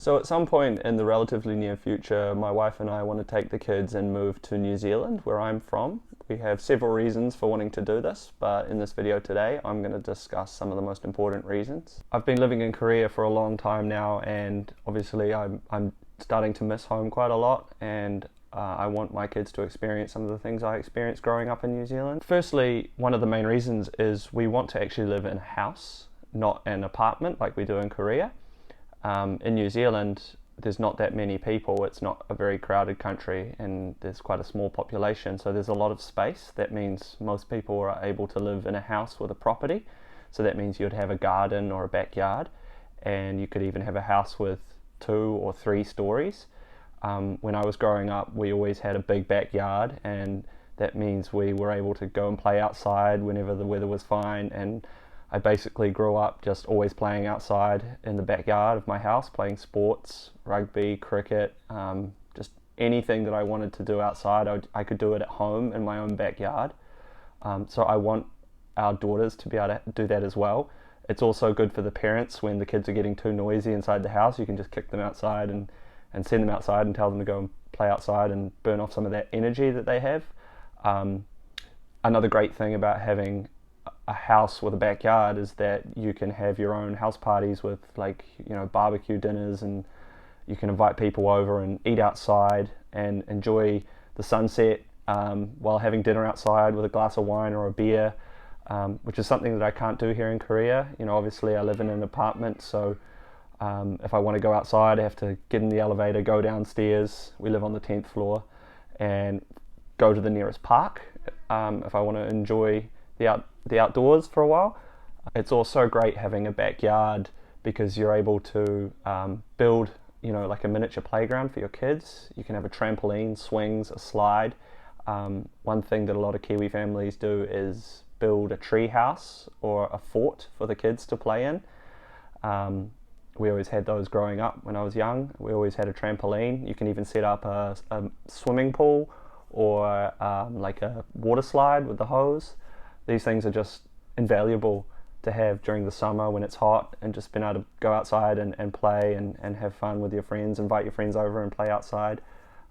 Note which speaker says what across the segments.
Speaker 1: So at some point in the relatively near future, my wife and I want to take the kids and move to New Zealand, where I'm from. We have several reasons for wanting to do this, but in this video today, I'm going to discuss some of the most important reasons. I've been living in Korea for a long time now, and obviously I'm starting to miss home quite a lot, and I want my kids to experience some of the things I experienced growing up in New Zealand. Firstly, one of the main reasons is we want to actually live in a house, not an apartment like we do in Korea. In New Zealand, there's not that many people. It's not a very crowded country, and there's quite a small population, so there's a lot of space. That means most people are able to live in a house with a property. So that means you'd have a garden or a backyard, and you could even have a house with 2 or 3 stories. When I was growing up, we always had a big backyard, and that means we were able to go and play outside whenever the weather was fine. And I basically grew up just always playing outside in the backyard of my house, playing sports, rugby, cricket, just anything that I wanted to do outside, I could do it at home in my own backyard. So I want our daughters to be able to do that as well. It's also good for the parents when the kids are getting too noisy inside the house. You can just kick them outside and send them outside and tell them to go and play outside and burn off some of that energy that they have. Another great thing about having a house with a backyard is that you can have your own house parties with, like, barbecue dinners, and you can invite people over and eat outside and enjoy the sunset while having dinner outside with a glass of wine or a beer, which is something that I can't do here in Korea. Obviously I live in an apartment, so if I want to go outside, I have to get in the elevator, go downstairs. We live on the 10th floor, and go to the nearest park if I want to enjoy the outdoors for a while. It's also great having a backyard because you're able to build, like a miniature playground for your kids. You can have a trampoline, swings, a slide. One thing that a lot of Kiwi families do is build a tree house or a fort for the kids to play in. We always had those growing up when I was young. We always had a trampoline. You can even set up a swimming pool or like a water slide with the hose. These things are just invaluable to have during the summer when it's hot, and just being able to go outside and play and have fun with your friends, invite your friends over and play outside.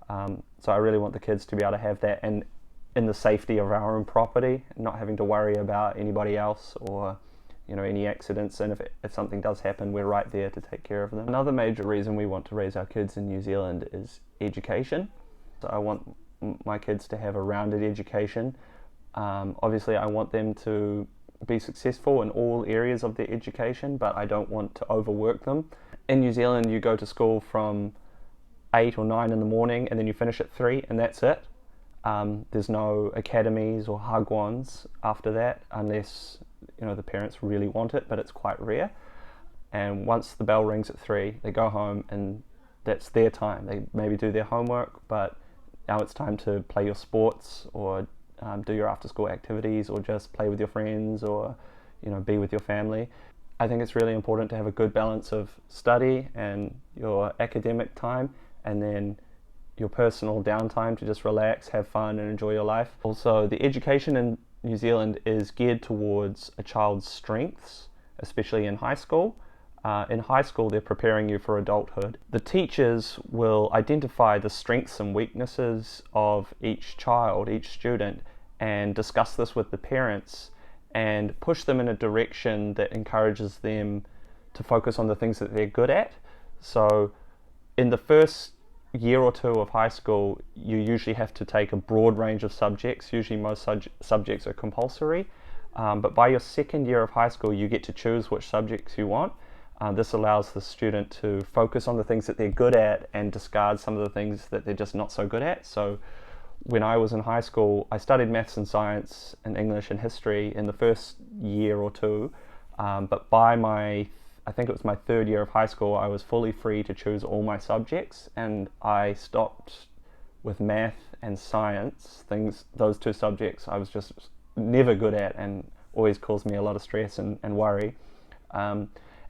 Speaker 1: So I really want the kids to be able to have that, and in the safety of our own property, not having to worry about anybody else or any accidents, and if something does happen, we're right there to take care of them. Another major reason we want to raise our kids in New Zealand is education. So I want my kids to have a rounded education. Obviously I want them to be successful in all areas of their education, but I don't want to overwork them. In New Zealand, you go to school from 8 or 9 in the morning, and then you finish at 3, and that's it. There's no academies or hagwons after that, unless the parents really want it, but it's quite rare. And once the bell rings at 3, they go home, and that's their time. They maybe do their homework, but now it's time to play your sports, or do your after school activities, or just play with your friends, or be with your family. I think it's really important to have a good balance of study and your academic time, and then your personal downtime to just relax, have fun, and enjoy your life. Also, the education in New Zealand is geared towards a child's strengths, especially in high school. In high school, they're preparing you for adulthood. The teachers will identify the strengths and weaknesses of each child, each student, and discuss this with the parents and push them in a direction that encourages them to focus on the things that they're good at. So in the first year or 2 of high school, you usually have to take a broad range of subjects. Usually most subjects are compulsory, but by your 2nd year of high school, you get to choose which subjects you want. This allows the student to focus on the things that they're good at and discard some of the things that they're just not so good at. So when I was in high school, I studied maths and science and English and history in the first year or 2, but by I think it was my 3rd year of high school, I was fully free to choose all my subjects, and I stopped with math and science. Those 2 subjects I was just never good at and always caused me a lot of stress and worry.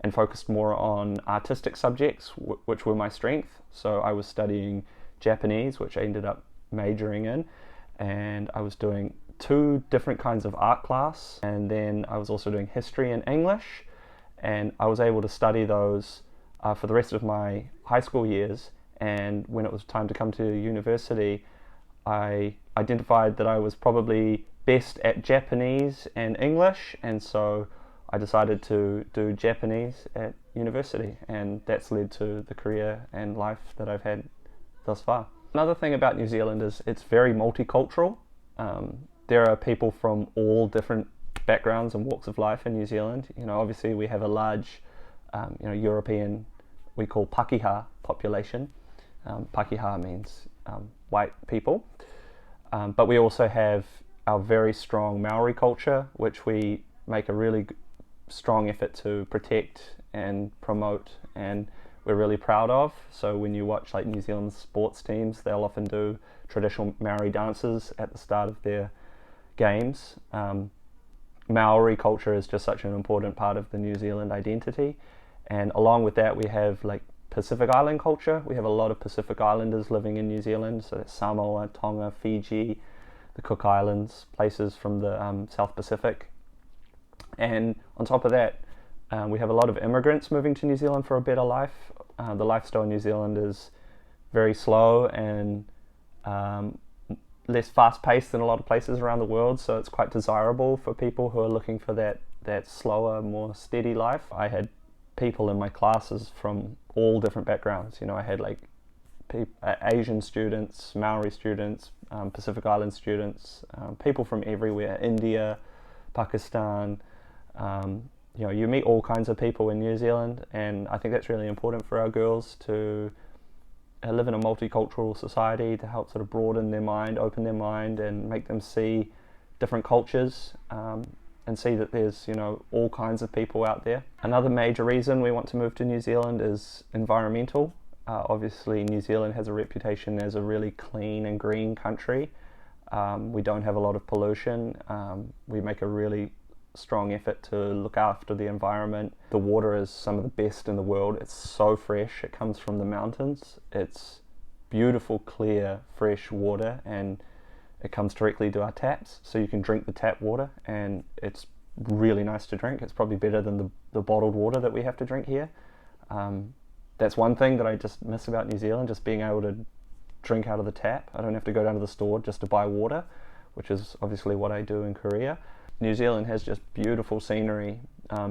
Speaker 1: And focused more on artistic subjects, which were my strength. So I was studying Japanese, which I ended up majoring in, and I was doing 2 different kinds of art class, and then I was also doing history and English, and I was able to study those for the rest of my high school years, and when it was time to come to university, I identified that I was probably best at Japanese and English, and so I decided to do Japanese at university, and that's led to the career and life that I've had thus far. Another thing about New Zealand is it's very multicultural. There are people from all different backgrounds and walks of life in New Zealand. You know, obviously we have a large, European, we call Pakeha population. Pakeha means white people. But we also have our very strong Maori culture, which we make a really strong effort to protect and promote, and we're really proud of. So when you watch like New Zealand sports teams, they'll often do traditional Maori dances at the start of their games. Maori culture is just such an important part of the New Zealand identity, and along with that we have like Pacific Island culture. We have a lot of Pacific Islanders living in New Zealand, so that's Samoa, Tonga, Fiji, the Cook Islands, places from the South Pacific. And on top of that, we have a lot of immigrants moving to New Zealand for a better life. The lifestyle in New Zealand is very slow and less fast-paced than a lot of places around the world, so it's quite desirable for people who are looking for that slower, more steady life. I had people in my classes from all different backgrounds. You know, I had like Asian students, Maori students, Pacific Island students, people from everywhere, India, Pakistan. You know, you meet all kinds of people in New Zealand, and I think that's really important for our girls to live in a multicultural society, to help sort of broaden their mind, open their mind, and make them see different cultures, and see that there's, you know, all kinds of people out there. Another major reason we want to move to New Zealand is environmental. Obviously New Zealand has a reputation as a really clean and green country. We don't have a lot of pollution. We make a really strong effort to look after the environment. The water is some of the best in the world. It's so fresh. It comes from the mountains. It's beautiful, clear, fresh water, and it comes directly to our taps, so you can drink the tap water, and it's really nice to drink. It's probably better than the bottled water that we have to drink here. That's one thing that I just miss about New Zealand, just being able to drink out of the tap. I don't have to go down to the store just to buy water, which is obviously what I do in Korea. New Zealand has just beautiful scenery,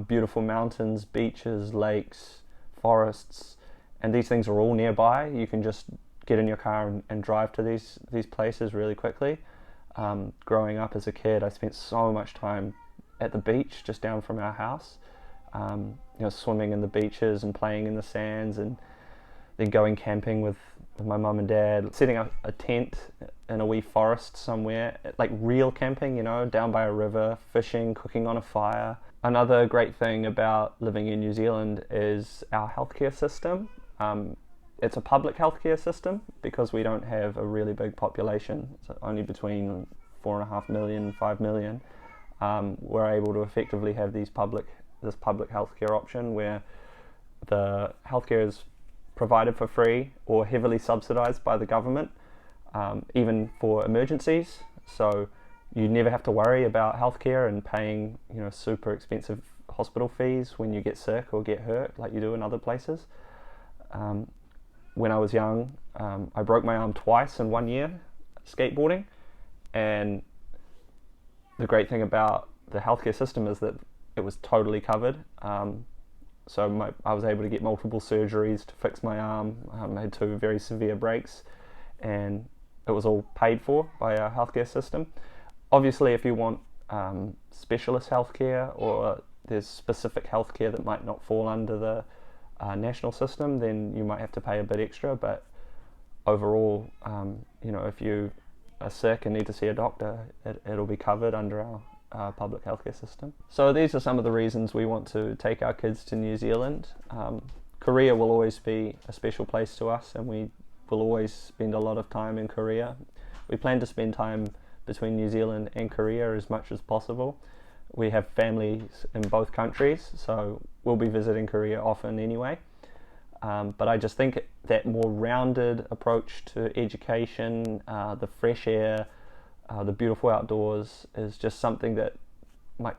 Speaker 1: beautiful mountains, beaches, lakes, forests, and these things are all nearby. You can just get in your car and drive to these places really quickly. Growing up as a kid, I spent so much time at the beach just down from our house, you know, swimming in the beaches and playing in the sands, and then going camping with my mum and dad, setting up a tent in a wee forest somewhere, like real camping, you know, down by a river, fishing, cooking on a fire. Another great thing about living in New Zealand is our healthcare system. It's a public healthcare system because we don't have a really big population, so only between 4.5 million, 5 million. We're able to effectively have this public healthcare option where the healthcare is provided for free or heavily subsidized by the government, even for emergencies. So you never have to worry about healthcare and paying, you know, super expensive hospital fees when you get sick or get hurt like you do in other places. When I was young, I broke my arm twice in 1 year skateboarding, and the great thing about the healthcare system is that it was totally covered. So I was able to get multiple surgeries to fix my arm. I had 2 very severe breaks, and it was all paid for by our healthcare system. Obviously, if you want specialist healthcare, or there's specific healthcare that might not fall under the national system, then you might have to pay a bit extra. But overall, you know, if you are sick and need to see a doctor, it'll be covered under our public healthcare system. So these are some of the reasons we want to take our kids to New Zealand. Korea will always be a special place to us, and we will always spend a lot of time in Korea. We plan to spend time between New Zealand and Korea as much as possible. We have families in both countries, so we'll be visiting Korea often anyway. But I just think that more rounded approach to education, the fresh air, the beautiful outdoors is just something that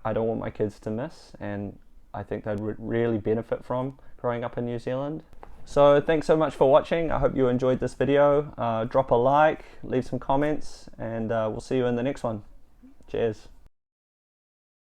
Speaker 1: I don't want my kids to miss, and I think they'd really benefit from growing up in New Zealand. So thanks so much for watching. I hope you enjoyed this video. Drop a like, leave some comments, and we'll see you in the next one. Cheers.